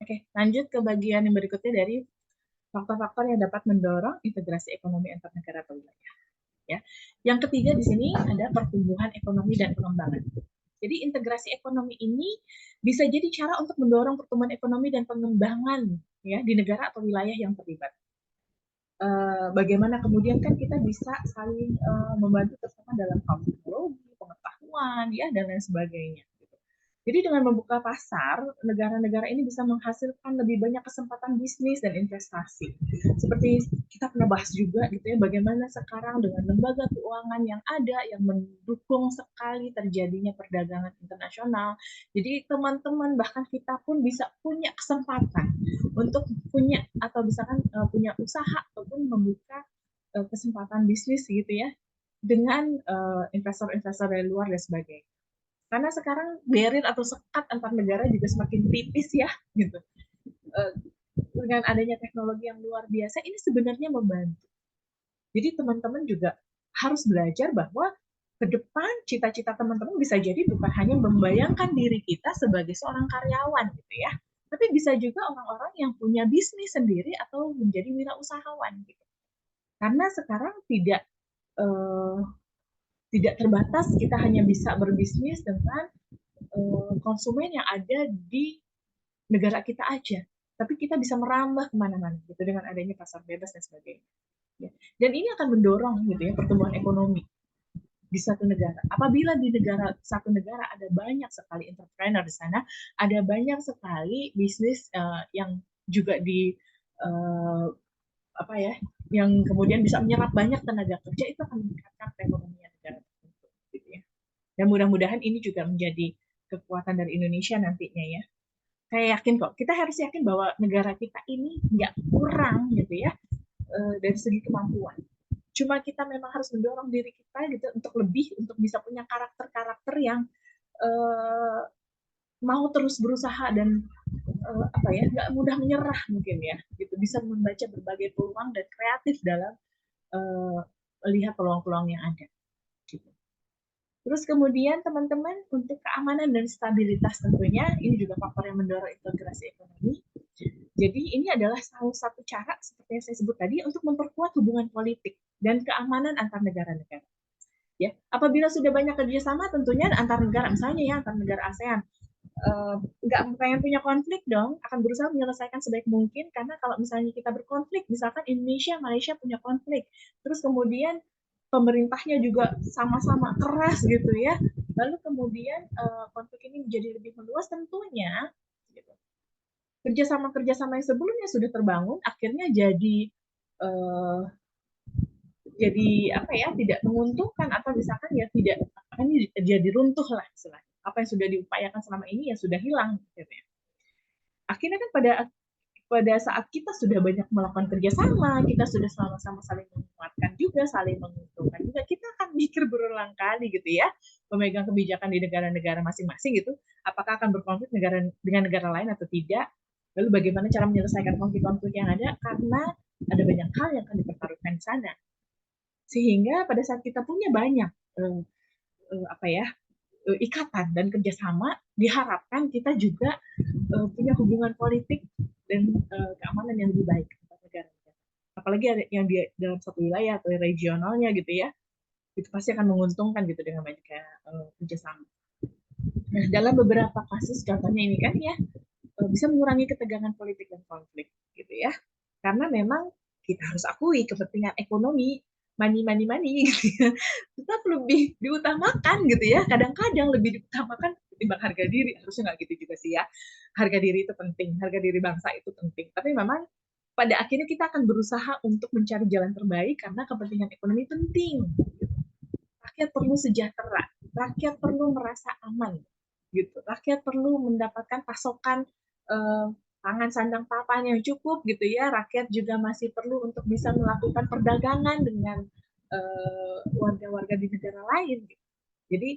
Oke, lanjut ke bagian yang berikutnya dari faktor-faktor yang dapat mendorong integrasi ekonomi antar negara atau wilayah. Ya. Yang ketiga di sini ada pertumbuhan ekonomi dan pengembangan. Jadi integrasi ekonomi ini bisa jadi cara untuk mendorong pertumbuhan ekonomi dan pengembangan ya di negara atau wilayah yang terlibat. Bagaimana kemudian kan kita bisa saling membantu bersama dalam hal teknologi, pengetahuan, ya dan lain sebagainya. Jadi dengan membuka pasar, negara-negara ini bisa menghasilkan lebih banyak kesempatan bisnis dan investasi. Seperti kita pernah bahas juga gitu ya, bagaimana sekarang dengan lembaga keuangan yang ada yang mendukung sekali terjadinya perdagangan internasional. Jadi teman-teman bahkan kita pun bisa punya kesempatan untuk punya atau misalkan punya usaha ataupun membuka kesempatan bisnis gitu ya dengan investor-investor dari luar dan sebagainya. Karena sekarang barrier atau sekat antar negara juga semakin tipis ya, gitu. Dengan adanya teknologi yang luar biasa, ini sebenarnya membantu. Jadi teman-teman juga harus belajar bahwa ke depan cita-cita teman-teman bisa jadi bukan hanya membayangkan diri kita sebagai seorang karyawan gitu ya, tapi bisa juga orang-orang yang punya bisnis sendiri atau menjadi wirausahawan gitu. Karena sekarang eh, tidak terbatas kita hanya bisa berbisnis dengan konsumen yang ada di negara kita aja, tapi kita bisa merambah kemana-mana gitu dengan adanya pasar bebas dan sebagainya. Ya. Dan ini akan mendorong gitu ya pertumbuhan ekonomi di satu negara. Apabila di satu negara ada banyak sekali entrepreneur di sana, ada banyak sekali bisnis yang juga di uh, apa ya, yang kemudian bisa menyerap banyak tenaga kerja, itu akan meningkatkan perekonomian negara tertentu. Gitu ya. Dan mudah-mudahan ini juga menjadi kekuatan dari Indonesia nantinya ya. Saya yakin kok, kita harus yakin bahwa negara kita ini nggak kurang gitu ya dari segi kemampuan. Cuma kita memang harus mendorong diri kita gitu untuk lebih, untuk bisa punya karakter-karakter yang uh, mau terus berusaha dan apa ya, nggak mudah menyerah mungkin ya, gitu. Bisa membaca berbagai peluang dan kreatif dalam uh, melihat peluang-peluang yang ada. Gitu. Terus kemudian teman-teman untuk keamanan dan stabilitas tentunya ini juga faktor yang mendorong integrasi ekonomi. Jadi ini adalah salah satu cara seperti yang saya sebut tadi untuk memperkuat hubungan politik dan keamanan antar negara-negara. Ya, apabila sudah banyak kerjasama tentunya antar negara, misalnya ya antar negara ASEAN, nggak pengen punya konflik dong, akan berusaha menyelesaikan sebaik mungkin, karena kalau misalnya kita berkonflik, misalkan Indonesia, Malaysia punya konflik, terus kemudian pemerintahnya juga sama-sama keras gitu ya, lalu kemudian konflik ini menjadi lebih meluas, tentunya gitu, kerjasama-kerjasama yang sebelumnya sudah terbangun akhirnya uh, jadi apa ya, tidak menguntungkan atau misalkan ya tidak akan jadi runtuh lah istilahnya. Apa yang sudah diupayakan selama ini ya sudah hilang gitu ya. Akhirnya kan pada saat kita sudah banyak melakukan kerjasama, kita sudah sama-sama saling menguatkan juga, saling menguntungkan juga, kita akan mikir berulang kali gitu ya, pemegang kebijakan di negara-negara masing-masing gitu, apakah akan berkonflik dengan negara lain atau tidak, lalu bagaimana cara menyelesaikan konflik-konflik yang ada, karena ada banyak hal yang akan dipertaruhkan di sana. Sehingga pada saat kita punya banyak apa ya, ikatan dan kerjasama, diharapkan kita juga punya hubungan politik dan keamanan yang lebih baik antar negara-negara. Apalagi ada yang di dalam satu wilayah atau regionalnya gitu ya, itu pasti akan menguntungkan gitu dengan banyaknya kerjasama. Nah, dalam beberapa kasus contohnya ini kan ya, bisa mengurangi ketegangan politik dan konflik gitu ya. Karena memang kita harus akui kepentingan ekonomi, money gitu ya, tetap lebih diutamakan gitu ya. Kadang-kadang lebih diutamakan ketimbang harga diri. Harusnya nggak gitu juga sih ya. Harga diri itu penting, harga diri bangsa itu penting. Tapi memang pada akhirnya kita akan berusaha untuk mencari jalan terbaik karena kepentingan ekonomi penting. Rakyat perlu sejahtera, rakyat perlu merasa aman, gitu. Rakyat perlu mendapatkan pasokan pangan sandang papan yang cukup, gitu ya. Rakyat juga masih perlu untuk bisa melakukan perdagangan dengan warga-warga di negara lain. Gitu. Jadi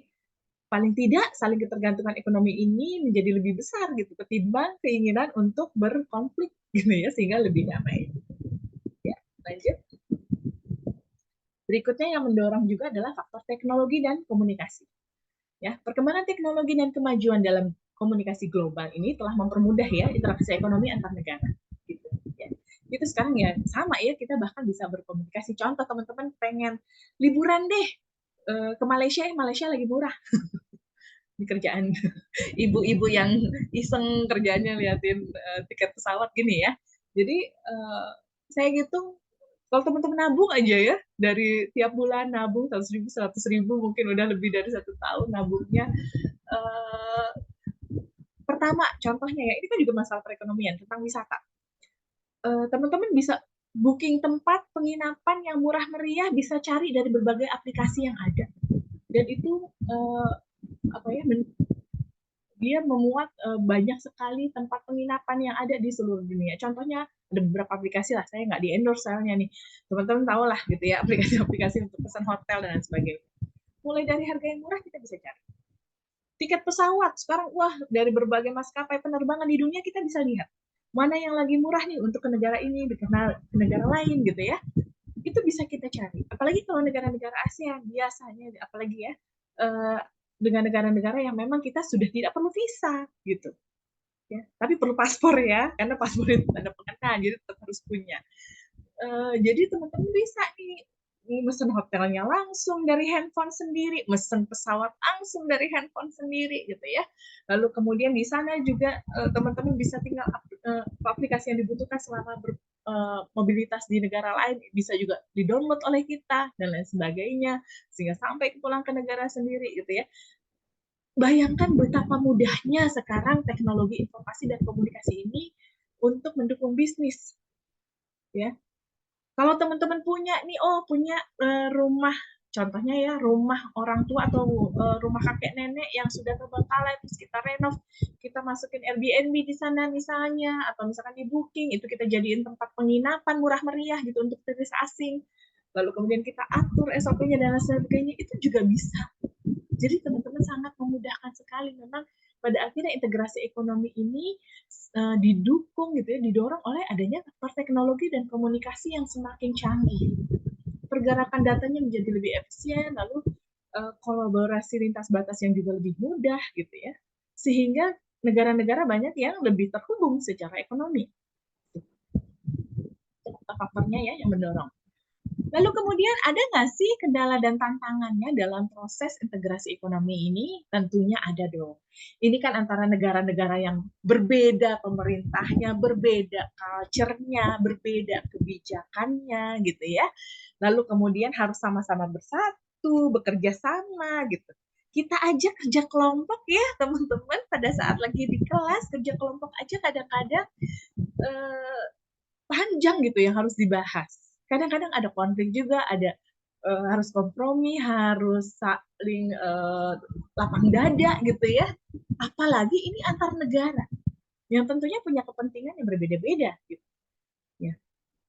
paling tidak saling ketergantungan ekonomi ini menjadi lebih besar gitu ketimbang keinginan untuk berkonflik gitu ya, sehingga lebih damai. Ya, lanjut. Berikutnya yang mendorong juga adalah faktor teknologi dan komunikasi. Ya, perkembangan teknologi dan kemajuan dalam komunikasi global ini telah mempermudah ya interaksi ekonomi antar negara. Gitu, ya. Itu sekarang ya sama ya, kita bahkan bisa berkomunikasi. Contoh teman-teman pengen liburan deh ke Malaysia, Malaysia lagi murah di kerjaan ibu-ibu yang iseng kerjanya liatin tiket pesawat gini ya. Jadi saya gitu, kalau teman-teman nabung aja ya, dari tiap bulan nabung 100.000, 100.000, mungkin udah lebih dari 1 tahun nabungnya. Pertama, contohnya ya, ini kan juga masalah perekonomian tentang wisata. Teman-teman bisa booking tempat penginapan yang murah meriah, bisa cari dari berbagai aplikasi yang ada. Dan itu apa ya? Dia memuat banyak sekali tempat penginapan yang ada di seluruh dunia. Contohnya ada beberapa aplikasi lah, saya nggak di endorse soalnya nih, teman-teman tahu lah gitu ya, aplikasi-aplikasi untuk pesan hotel dan sebagainya. Mulai dari harga yang murah kita bisa cari. Tiket pesawat sekarang, wah, dari berbagai maskapai penerbangan di dunia kita bisa lihat mana yang lagi murah nih untuk ke negara ini, ke negara lain gitu ya. Itu bisa kita cari. Apalagi kalau negara-negara ASEAN biasanya, apalagi ya dengan negara-negara yang memang kita sudah tidak perlu visa gitu ya, tapi perlu paspor ya, karena paspor itu tanda pengenal, jadi tetap harus punya. Jadi teman-teman bisa nih mesen hotelnya langsung dari handphone sendiri, mesen pesawat langsung dari handphone sendiri gitu ya. Lalu kemudian di sana juga teman-teman bisa tinggal aplikasi yang dibutuhkan selama mobilitas di negara lain bisa juga di-download oleh kita dan lain sebagainya, sehingga sampai pulang ke negara sendiri gitu ya. Bayangkan betapa mudahnya sekarang teknologi informasi dan komunikasi ini untuk mendukung bisnis. Ya, kalau teman-teman punya nih, punya rumah, contohnya ya rumah orang tua atau rumah kakek nenek yang sudah terbengkalai, terus kita renov, kita masukin Airbnb di sana misalnya, atau misalkan di booking, itu kita jadiin tempat penginapan murah meriah gitu untuk turis asing. Lalu kemudian kita atur SOP-nya dan lain sebagainya, itu juga bisa. Jadi teman-teman sangat memudahkan sekali. Memang pada akhirnya integrasi ekonomi ini didukung gitu ya, didorong oleh adanya faktor teknologi dan komunikasi yang semakin canggih. Pergerakan datanya menjadi lebih efisien, lalu kolaborasi lintas batas yang juga lebih mudah gitu ya. Sehingga negara-negara banyak yang lebih terhubung secara ekonomi. Itu faktornya ya yang mendorong. Lalu kemudian ada nggak sih kendala dan tantangannya dalam proses integrasi ekonomi ini? Tentunya ada dong. Ini kan antara negara-negara yang berbeda pemerintahnya, berbeda culture-nya, berbeda kebijakannya gitu ya. Lalu kemudian harus sama-sama bersatu, bekerja sama gitu. Kita aja kerja kelompok ya teman-teman, pada saat lagi di kelas kerja kelompok aja kadang-kadang panjang gitu yang harus dibahas. Kadang-kadang ada konflik juga, ada harus kompromi, harus saling lapang dada gitu ya. Apalagi ini antar negara yang tentunya punya kepentingan yang berbeda-beda gitu. Ya.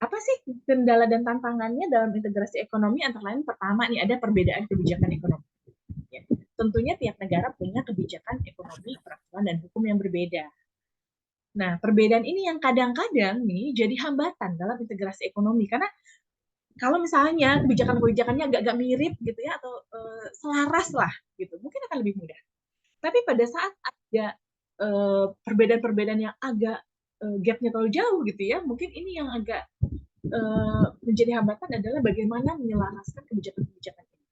Apa sih kendala dan tantangannya dalam integrasi ekonomi? Antara lain pertama nih ada perbedaan kebijakan ekonomi. Ya. Tentunya tiap negara punya kebijakan ekonomi, peraturan dan hukum yang berbeda. Nah, perbedaan ini yang kadang-kadang nih jadi hambatan dalam integrasi ekonomi karena kalau misalnya kebijakan-kebijakannya agak-agak mirip gitu ya atau selaras lah gitu, mungkin akan lebih mudah. Tapi pada saat ada perbedaan-perbedaan yang agak gapnya terlalu jauh gitu ya, mungkin ini yang agak menjadi hambatan adalah bagaimana menyelaraskan kebijakan-kebijakan ini.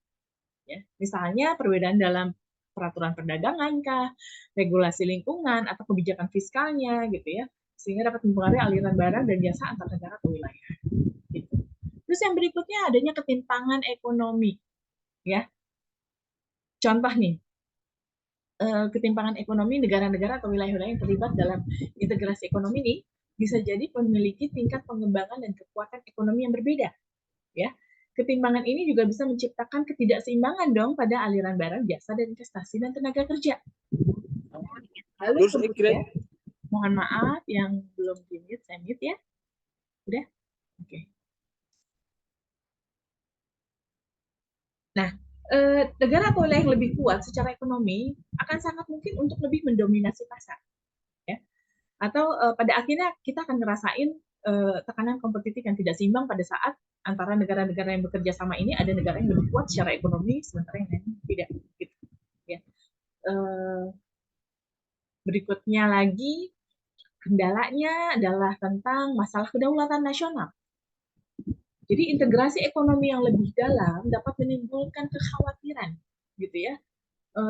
Ya, misalnya perbedaan dalam peraturan perdagangan kah, regulasi lingkungan atau kebijakan fiskalnya gitu ya, sehingga dapat mempengaruhi aliran barang dan jasa antar negara atau wilayah. Gitu. Terus yang berikutnya adanya ketimpangan ekonomi, ya. Contoh nih, ketimpangan ekonomi negara-negara atau wilayah-wilayah yang terlibat dalam integrasi ekonomi ini bisa jadi memiliki tingkat pengembangan dan kekuatan ekonomi yang berbeda, ya. Ketimpangan ini juga bisa menciptakan ketidakseimbangan dong pada aliran barang, jasa, dan investasi dan tenaga kerja. Lalu kemudian, mohon maaf yang belum di-mute, saya mute ya. Udah? Oke. Nah, negara atau wilayah yang lebih kuat secara ekonomi akan sangat mungkin untuk lebih mendominasi pasar. Ya. Atau pada akhirnya kita akan ngerasain tekanan kompetitif yang tidak seimbang pada saat antara negara-negara yang bekerja sama ini ada negara yang lebih kuat secara ekonomi sementara yang lain tidak gitu ya. Berikutnya lagi, kendalanya adalah tentang masalah kedaulatan nasional. Jadi integrasi ekonomi yang lebih dalam dapat menimbulkan kekhawatiran, gitu ya,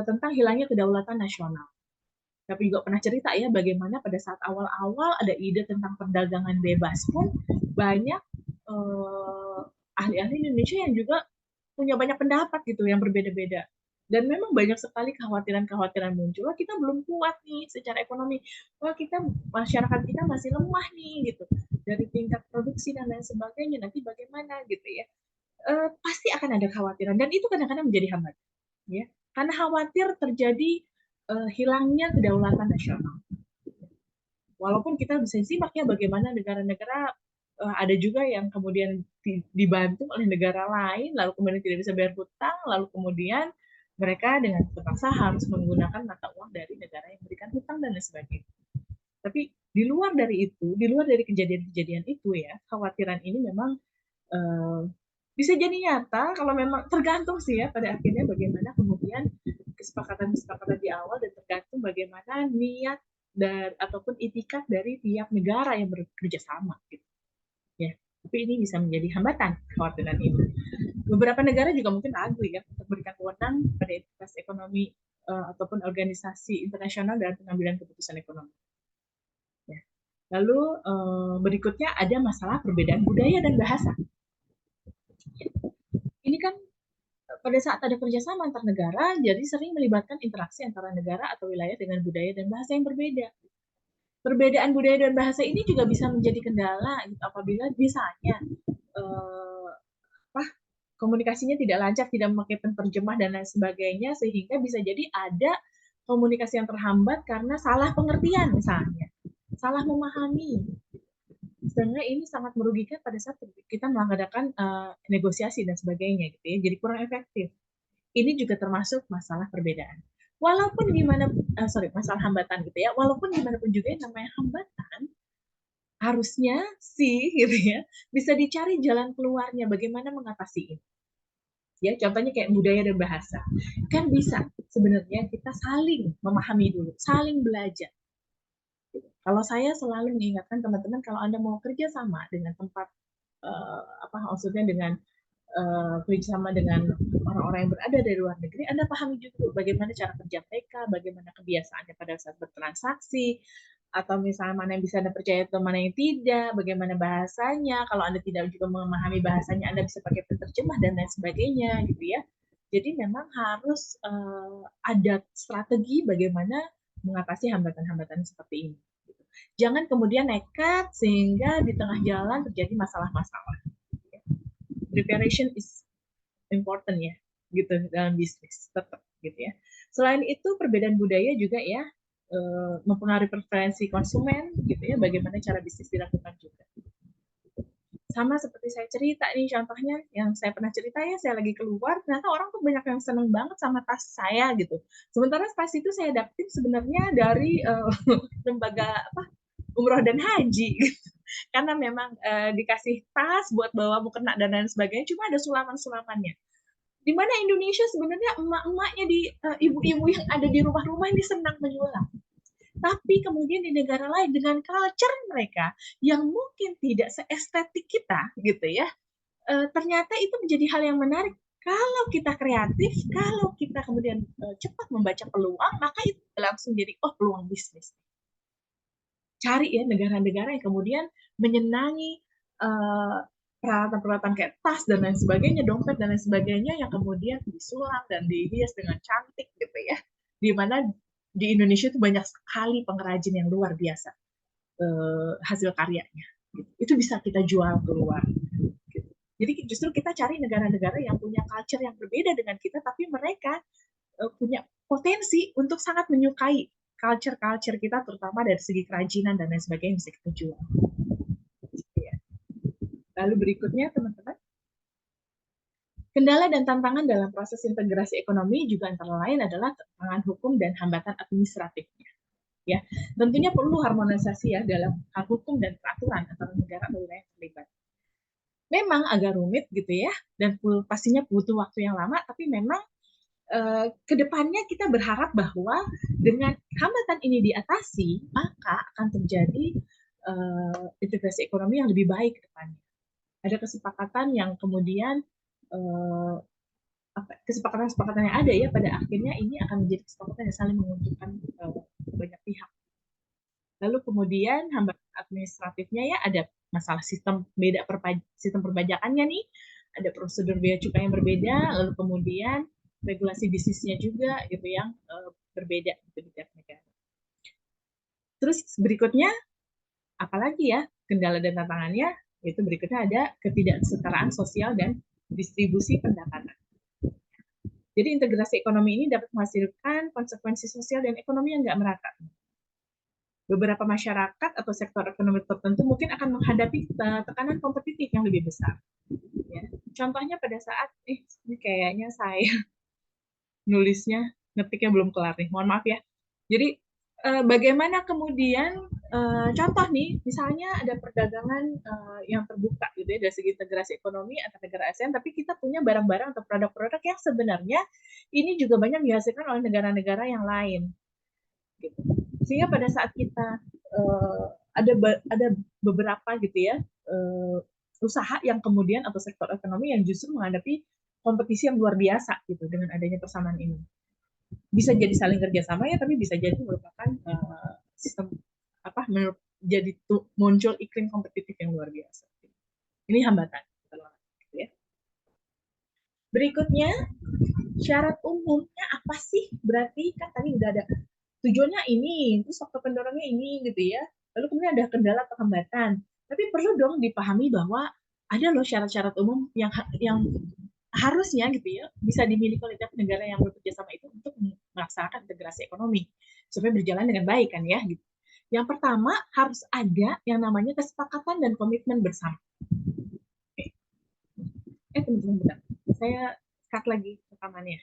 tentang hilangnya kedaulatan nasional. Tapi juga pernah cerita ya bagaimana pada saat awal-awal ada ide tentang perdagangan bebas pun banyak ahli-ahli Indonesia yang juga punya banyak pendapat gitu yang berbeda-beda. Dan memang banyak sekali kekhawatiran-kekhawatiran muncul. Wah, kita belum kuat nih secara ekonomi. Wah, kita masyarakat kita masih lemah nih gitu. Dari tingkat produksi dan lain sebagainya. Nanti bagaimana gitu ya. Pasti akan ada kekhawatiran dan itu kadang-kadang menjadi hambat ya. Karena khawatir terjadi hilangnya kedaulatan nasional. Walaupun kita bisa simak ya bagaimana negara-negara ada juga yang kemudian dibantu oleh negara lain, lalu kemudian tidak bisa bayar hutang, lalu kemudian mereka dengan terpaksa harus menggunakan mata uang dari negara yang memberikan hutang dan lain sebagainya. Tapi di luar dari itu, di luar dari kejadian-kejadian itu ya, khawatiran ini memang uh, bisa jadi nyata kalau memang tergantung sih ya pada akhirnya bagaimana kemudian kesepakatan-kesepakatan di awal dan tergantung bagaimana niat dan ataupun itikat dari tiap negara yang bekerja sama gitu ya. Tapi ini bisa menjadi hambatan kekhawatiran ini. Beberapa negara juga mungkin ragu ya untuk berikan wewenang pada entitas ekonomi ataupun organisasi internasional dalam pengambilan keputusan ekonomi. Ya. Lalu berikutnya ada masalah perbedaan budaya dan bahasa. Ini kan pada saat ada kerjasama antar negara, jadi sering melibatkan interaksi antara negara atau wilayah dengan budaya dan bahasa yang berbeda. Perbedaan budaya dan bahasa ini juga bisa menjadi kendala gitu, apabila misalnya eh, apa, komunikasinya tidak lancar, tidak memakai penerjemah dan lain sebagainya, sehingga bisa jadi ada komunikasi yang terhambat karena salah pengertian misalnya, salah memahami. Sebenarnya ini sangat merugikan pada saat kita mengadakan negosiasi dan sebagainya gitu ya, jadi kurang efektif. Ini juga termasuk masalah perbedaan. Walaupun gimana, masalah hambatan gitu ya. Walaupun gimana pun juga yang namanya hambatan, harusnya sih gitu ya, bisa dicari jalan keluarnya bagaimana mengatasi ini. Ya, contohnya kayak budaya dan bahasa. Kan bisa sebenarnya kita saling memahami dulu, saling belajar. Kalau saya selalu mengingatkan teman-teman kalau Anda mau kerja sama dengan tempat apa maksudnya dengan kerjasama dengan orang-orang yang berada dari luar negeri, Anda pahami juga bagaimana cara kerja mereka, bagaimana kebiasaannya pada saat bertransaksi, atau misalnya mana yang bisa Anda percaya atau mana yang tidak, bagaimana bahasanya, kalau Anda tidak juga memahami bahasanya, Anda bisa pakai penerjemah dan lain sebagainya, gitu ya. Jadi memang harus ada strategi bagaimana mengatasi hambatan-hambatan seperti ini. Jangan kemudian nekat sehingga di tengah jalan terjadi masalah-masalah. Preparation is important ya, gitu dalam bisnis tetap gitu ya. Selain itu perbedaan budaya juga ya mempengaruhi preferensi konsumen gitu ya, bagaimana cara bisnis dilakukan juga. Sama seperti saya cerita nih contohnya yang saya pernah cerita ya, saya lagi keluar ternyata orang tuh banyak yang seneng banget sama tas saya gitu. Sementara tas itu saya dapetin sebenarnya dari lembaga apa umroh dan haji gitu. Karena memang dikasih tas buat bawa mukena dan lain sebagainya, cuma ada sulaman-sulamannya. Di mana Indonesia sebenarnya emak-emaknya di ibu-ibu yang ada di rumah-rumah ini senang menyulam. Tapi kemudian di negara lain dengan culture mereka yang mungkin tidak seestetik kita gitu ya, ternyata itu menjadi hal yang menarik. Kalau kita kreatif, kalau kita kemudian cepat membaca peluang, maka itu langsung jadi peluang bisnis. Cari ya negara-negara yang kemudian menyenangi peralatan-peralatan kayak tas dan lain sebagainya, dompet dan lain sebagainya yang kemudian disulam dan dihias dengan cantik gitu ya. Di mana di Indonesia itu banyak sekali pengrajin yang luar biasa hasil karyanya. Gitu. Itu bisa kita jual keluar. Gitu. Jadi justru kita cari negara-negara yang punya culture yang berbeda dengan kita, tapi mereka punya potensi untuk sangat menyukai culture-culture kita, terutama dari segi kerajinan dan lain sebagainya yang bisa kita jual. Lalu berikutnya, teman-teman, kendala dan tantangan dalam proses integrasi ekonomi juga antara lain adalah tantangan hukum dan hambatan administratifnya. Ya, tentunya perlu harmonisasi ya dalam hal hukum dan peraturan antara negara dan wilayah terlibat. Memang agak rumit gitu ya, dan pastinya butuh waktu yang lama, tapi memang ke depannya kita berharap bahwa dengan hambatan ini diatasi, maka akan terjadi integrasi ekonomi yang lebih baik ke depannya. Ada kesepakatan yang kemudian kesepakatan-kesepakatan yang ada ya pada akhirnya ini akan menjadi kesepakatan yang saling menguntungkan banyak pihak. Lalu kemudian hambatan administratifnya ya ada masalah sistem perpajakannya nih, ada prosedur bea cukai yang berbeda, lalu kemudian regulasi bisnisnya juga gitu yang berbeda gitu di tiap negara. Terus berikutnya apalagi ya kendala dan tantangannya, itu berikutnya ada ketidaksetaraan sosial dan distribusi pendapatan. Jadi integrasi ekonomi ini dapat menghasilkan konsekuensi sosial dan ekonomi yang nggak merata. Beberapa masyarakat atau sektor ekonomi tertentu mungkin akan menghadapi tekanan kompetitif yang lebih besar. Ya. Contohnya pada saat, ini kayaknya saya nulisnya, ngetiknya belum kelar nih, mohon maaf ya. Jadi bagaimana kemudian contoh nih, misalnya ada perdagangan yang terbuka gitu ya dari segi integrasi ekonomi antar negara ASEAN, tapi kita punya barang-barang atau produk-produk yang sebenarnya ini juga banyak dihasilkan oleh negara-negara yang lain. Gitu. Sehingga pada saat kita ada beberapa gitu ya usaha yang kemudian atau sektor ekonomi yang justru menghadapi kompetisi yang luar biasa gitu dengan adanya persamaan ini. Bisa jadi saling kerjasama ya, tapi bisa jadi merupakan sistem jadi muncul iklim kompetitif yang luar biasa. Ini hambatan. Gitu ya. Berikutnya, syarat umumnya apa sih? Berarti kan tadi udah ada tujuannya ini, terus faktor pendorongnya ini gitu ya. Lalu kemudian ada kendala atau hambatan. Tapi perlu dong dipahami bahwa ada loh syarat-syarat umum yang harusnya gitu ya bisa dimiliki oleh tiap negara yang bekerja sama itu untuk melaksanakan integrasi ekonomi supaya berjalan dengan baik kan ya gitu. Yang pertama harus ada yang namanya kesepakatan dan komitmen bersama. Teman-teman bentar. Saya cut lagi rekamannya.